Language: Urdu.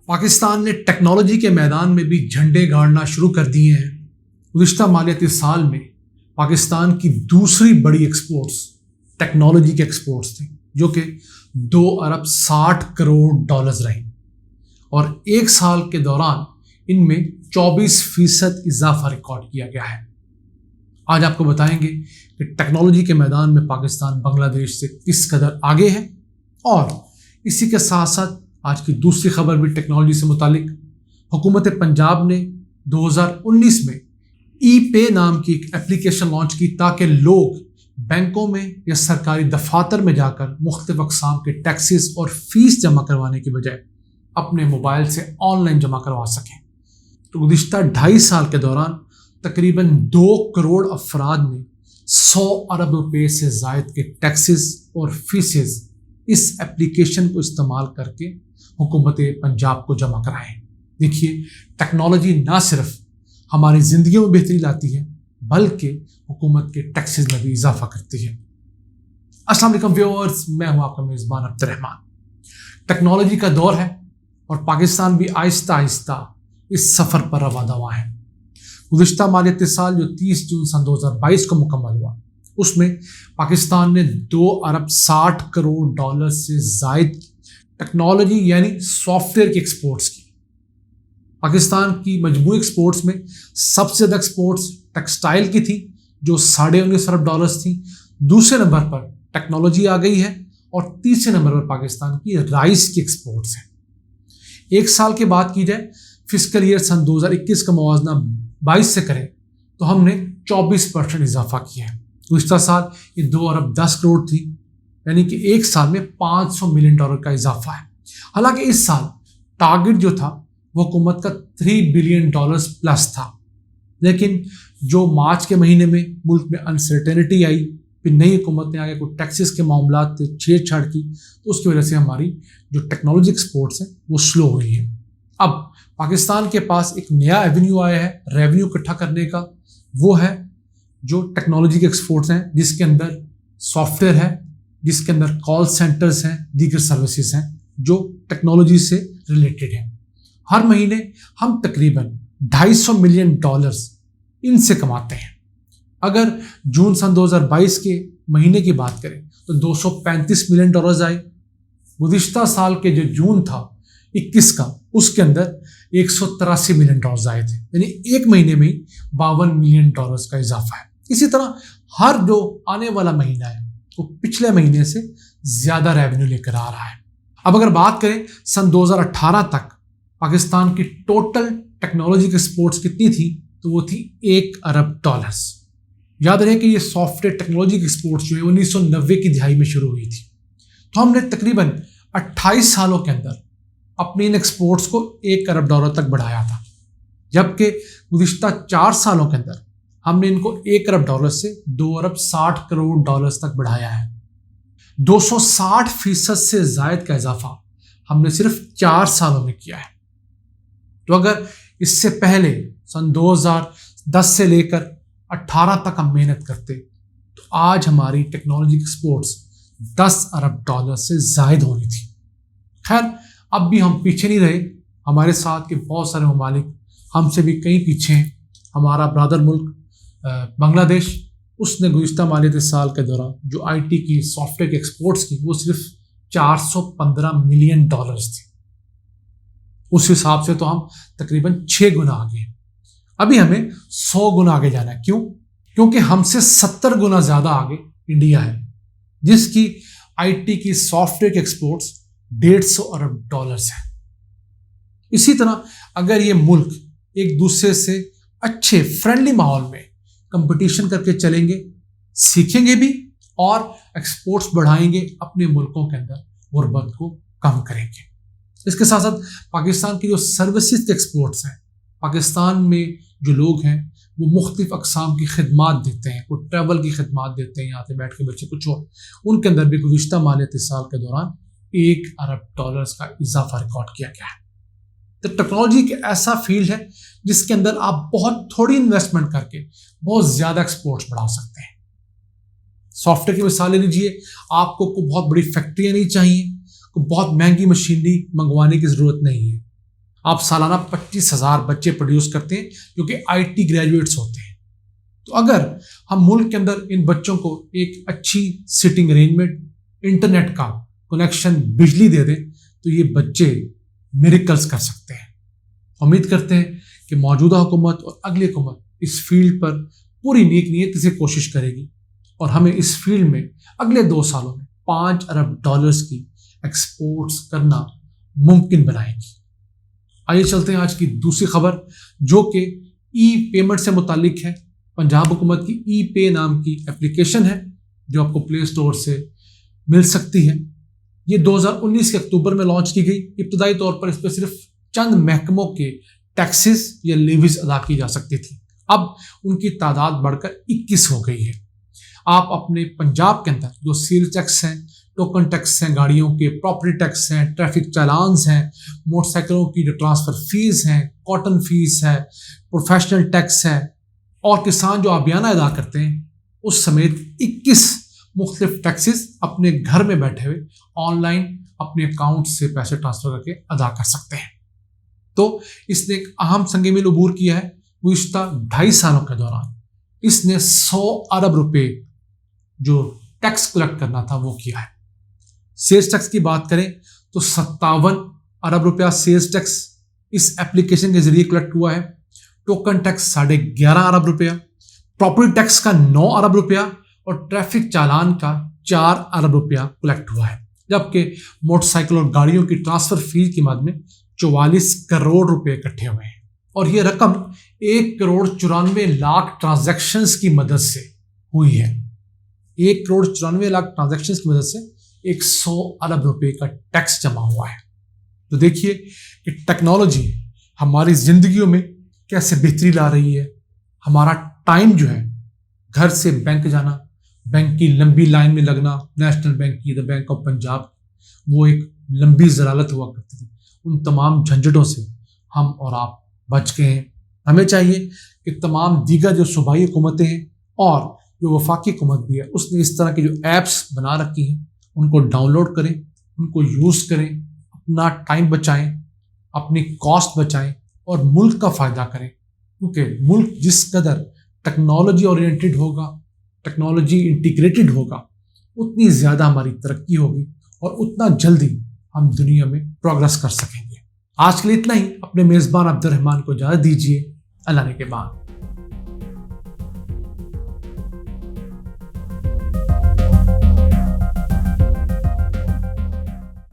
پاکستان نے ٹیکنالوجی کے میدان میں بھی جھنڈے گاڑنا شروع کر دیے ہیں۔ گزشتہ مالیاتی سال میں پاکستان کی دوسری بڑی ایکسپورٹس ٹیکنالوجی کے ایکسپورٹس تھیں، جو کہ 2 ارب 60 کروڑ رہیں، اور ایک سال کے دوران ان میں 24% اضافہ ریکارڈ کیا گیا ہے۔ آج آپ کو بتائیں گے کہ ٹیکنالوجی کے میدان میں پاکستان بنگلہ دیش سے کس قدر آگے ہے، اور اسی کے ساتھ ساتھ آج کی دوسری خبر بھی ٹیکنالوجی سے متعلق۔ حکومت پنجاب نے 2019 میں ای پے نام کی ایک اپلیکیشن لانچ کی تاکہ لوگ بینکوں میں یا سرکاری دفاتر میں جا کر مختلف اقسام کے ٹیکسز اور فیس جمع کروانے کی بجائے اپنے موبائل سے آن لائن جمع کروا سکیں۔ تو گزشتہ 2.5 سال کے دوران تقریباً 2 کروڑ افراد نے 100 ارب روپے سے زائد کے ٹیکسز اور فیسز اس اپلیکیشن کو استعمال کر کے حکومت پنجاب کو جمع کرائے۔ دیکھیے، ٹیکنالوجی نہ صرف ہماری زندگیوں میں بہتری لاتی ہے بلکہ حکومت کے ٹیکسز میں بھی اضافہ کرتی ہے۔ السلام علیکم ویورز، میں ہوں آپ کا میزبان عبدالرحمان۔ ٹیکنالوجی کا دور ہے اور پاکستان بھی آہستہ آہستہ اس سفر پر رواں دواں ہے۔ گزشتہ مالیاتی سال جو 30 جون سن 2022 کو مکمل ہوا، اس میں پاکستان نے 2 ارب 60 کروڑ سے زائد ٹیکنالوجی یعنی سافٹ ویئر کی ایکسپورٹس کی۔ پاکستان کی مجموعی ایکسپورٹس میں سب سے زیادہ ایکسپورٹس ٹیکسٹائل کی تھی جو 19.5 ارب تھیں، دوسرے نمبر پر ٹیکنالوجی آ گئی ہے، اور تیسرے نمبر پر پاکستان کی رائس کی ایکسپورٹس ہیں۔ ایک سال کی بات کی جائے، فسکل ایئر سن 2021 کا موازنہ 22 سے کریں تو ہم نے 24% اضافہ کیا ہے۔ گزشتہ سال یہ 2 ارب 10 کروڑ تھی، یعنی کہ ایک سال میں $500 ملین کا اضافہ ہے۔ حالانکہ اس سال ٹارگٹ جو تھا وہ حکومت کا $3 بلین پلس تھا، لیکن جو مارچ کے مہینے میں ملک میں انسرٹینٹی آئی، پھر نئی حکومت نے آگے کوئی ٹیکسز کے معاملات چھیڑ چھاڑ کی، تو اس کی وجہ سے ہماری جو ٹیکنالوجی ایکسپورٹس ہیں وہ سلو ہوئی ہیں۔ اب پاکستان کے پاس ایک نیا ایونیو آیا ہے ریونیو اکٹھا کرنے کا، وہ ہے جو ٹیکنالوجی کے ایکسپورٹس ہیں، جس کے اندر سافٹ ویئر ہے، جس کے اندر کال سینٹرز ہیں، دیگر سروسز ہیں جو ٹیکنالوجی سے ریلیٹڈ ہیں۔ ہر مہینے ہم تقریباً $250 ملین ان سے کماتے ہیں۔ اگر جون سن 2022 کے مہینے کی بات کریں تو $235 ملین آئے۔ گزشتہ سال کے جو جون تھا 21 کا، اس کے اندر $183 ملین آئے تھے، یعنی ایک مہینے میں ہی $52 ملین کا اضافہ ہے۔ اسی طرح ہر جو آنے والا مہینہ ہے وہ پچھلے مہینے سے زیادہ ریونیو لے کر آ رہا ہے۔ اب اگر بات کریں سن 2018 تک پاکستان کی ٹوٹل ٹیکنالوجی کی ایکسپورٹس کتنی تھی، تو وہ تھی $1 ارب۔ یاد رہے کہ یہ سافٹ ویئر ٹیکنالوجی کی ایکسپورٹس جو ہے 1990 کی دہائی میں شروع ہوئی تھی، تو ہم نے تقریباً 28 سالوں کے اندر اپنی ان ایکسپورٹس کو $1 ارب تک بڑھایا تھا، جبکہ گزشتہ 4 سالوں کے اندر ہم نے ان کو $1 ارب سے 2 ارب 60 کروڑ تک بڑھایا ہے۔ 260% سے زائد کا اضافہ ہم نے صرف 4 سالوں میں کیا ہے۔ تو اگر اس سے پہلے سن 2010 سے لے کر 18 تک ہم محنت کرتے تو آج ہماری ٹیکنالوجی ایکسپورٹس $10 ارب سے زائد ہونی تھی۔ خیر، اب بھی ہم پیچھے نہیں رہے، ہمارے ساتھ کے بہت سارے ممالک ہم سے بھی کئی پیچھے ہیں۔ ہمارا برادر ملک بنگلہ دیش، اس نے گزشتہ مالیاتی سال کے دوران جو آئی ٹی کی سافٹ ویئر کی ایکسپورٹس کی وہ صرف $415 ملین تھی۔ اس حساب سے تو ہم تقریباً 6 گنا آگے ہیں۔ ابھی ہمیں 100 گنا آگے جانا ہے۔ کیوں؟ کیونکہ ہم سے 70 گنا زیادہ آگے انڈیا ہے، جس کی آئی ٹی کی سافٹ ویئر کی ایکسپورٹس $150 ارب ہیں۔ اسی طرح اگر یہ ملک ایک دوسرے سے اچھے فرینڈلی ماحول میں کمپٹیشن کر کے چلیں گے، سیکھیں گے بھی اور ایکسپورٹس بڑھائیں گے، اپنے ملکوں کے اندر غربت کو کم کریں گے۔ اس کے ساتھ ساتھ پاکستان کی جو سروسز کے ایکسپورٹس ہیں، پاکستان میں جو لوگ ہیں وہ مختلف اقسام کی خدمات دیتے ہیں، کوئی ٹریول کی خدمات دیتے ہیں، یہاں سے بیٹھ کے بچے کچھ اور، ان کے اندر بھی گزشتہ مالیاتی سال کے دوران $1 ارب کا اضافہ ریکارڈ کیا گیا ہے۔ تو ٹیکنالوجی ایک ایسا فیلڈ ہے جس کے اندر آپ بہت تھوڑی انویسٹمنٹ کر کے بہت زیادہ ایکسپورٹس بڑھا سکتے ہیں۔ سافٹ ویئر کی مثال لے لیجیے، آپ کو کوئی بہت بڑی فیکٹریاں نہیں چاہیے، کوئی بہت مہنگی مشینری منگوانے کی ضرورت نہیں ہے۔ آپ سالانہ 25,000 بچے پروڈیوس کرتے ہیں جو کہ IT گریجویٹس ہوتے ہیں. تو اگر ہم ملک کے اندر ان بچوں کو ایک اچھی سٹنگ ارینجمنٹ، انٹرنیٹ کا کنیکشن، بجلی دے دیں تو یہ بچے میریکلز کر سکتے ہیں. امید کرتے ہیں کہ موجودہ حکومت اور اگلی حکومت اس فیلڈ پر پوری نیک نیتی سے کوشش کرے گی اور ہمیں اس فیلڈ میں اگلے 2 سالوں میں $5 ارب کی ایکسپورٹس کرنا ممکن بنائے گی. آئیے چلتے ہیں آج کی دوسری خبر جو کہ پیمنٹ سے متعلق ہے. پنجاب حکومت کی پے نام کی اپلیکیشن ہے جو آپ کو پلے اسٹور سے مل سکتی ہے. یہ 2019 کے اکتوبر میں لانچ کی گئی. ابتدائی طور پر اس پہ صرف چند محکموں کے ٹیکسز یا لیویز ادا کی جا سکتی تھی. اب ان کی تعداد بڑھ کر 21 ہو گئی ہے. آپ اپنے پنجاب کے اندر جو سیل ٹیکس ہیں، ٹوکن ٹیکس ہیں، گاڑیوں کے پراپرٹی ٹیکس ہیں، ٹریفک چالانز ہیں، موٹر سائیکلوں کی جو ٹرانسفر فیس ہیں، کاٹن فیس ہے، پروفیشنل ٹیکس ہے اور کسان جو آبیانہ ادا کرتے ہیں، اس سمیت 21 مختلف ٹیکسز اپنے گھر میں بیٹھے ہوئے آن لائن اپنے اکاؤنٹ سے پیسے ٹرانسفر کر کے ادا کر سکتے ہیں. تو اس نے ایک اہم سنگ میل عبور کیا ہے. گزشتہ 2.5 سالوں کے دوران اس نے 100 ارب روپے جو ٹیکس کلیکٹ کرنا تھا وہ کیا ہے. سیلز ٹیکس کی بات کریں تو 57 ارب روپیہ سیلز ٹیکس اس ایپلیکیشن کے ذریعے کلیکٹ ہوا ہے. ٹوکن ٹیکس 11.5 ارب روپیہ، پراپرٹی ٹیکس کا 9 ارب روپیہ اور ٹریفک چالان کا 4 ارب روپیہ کلیکٹ ہوا ہے. جبکہ موٹر سائیکل اور گاڑیوں کی ٹرانسفر فیس کی مد میں 44 کروڑ روپے اکٹھے ہوئے ہیں اور یہ رقم 1,94,00,000 ٹرانزیکشنز کی مدد سے ہوئی ہے. 1,94,00,000 ٹرانزیکشنز کی مدد سے 100 ارب روپے کا ٹیکس جمع ہوا ہے. تو دیکھیے کہ ٹیکنالوجی ہماری زندگیوں میں کیسے بہتری لا رہی ہے. ہمارا ٹائم جو ہے گھر سے بینک جانا، بینک کی لمبی لائن میں لگنا، نیشنل بینک کی، دا بینک آف پنجاب، وہ ایک لمبی ضلالت ہوا کرتی تھی. ان تمام جھنجھٹوں سے ہم اور آپ بچ گئے ہیں. ہمیں چاہیے کہ تمام دیگر جو صوبائی حکومتیں ہیں اور جو وفاقی حکومت بھی ہے اس نے اس طرح کی جو ایپس بنا رکھی ہیں ان کو ڈاؤن لوڈ کریں، ان کو یوز کریں، اپنا ٹائم بچائیں، اپنی کاسٹ بچائیں اور ملک کا فائدہ کریں. کیونکہ ملک جس قدر ٹیکنالوجی اورینٹڈ ہوگا، ٹیکنالوجی انٹیگریٹڈ ہوگا، اتنی زیادہ ہماری ترقی ہوگی اور اتنا جلدی ہم دنیا میں پروگرس کر سکیں گے. آج کے لیے اتنا ہی. اپنے میزبان عبد الرحمان کو اجازت دیجیے. اللہ نے کے بعد.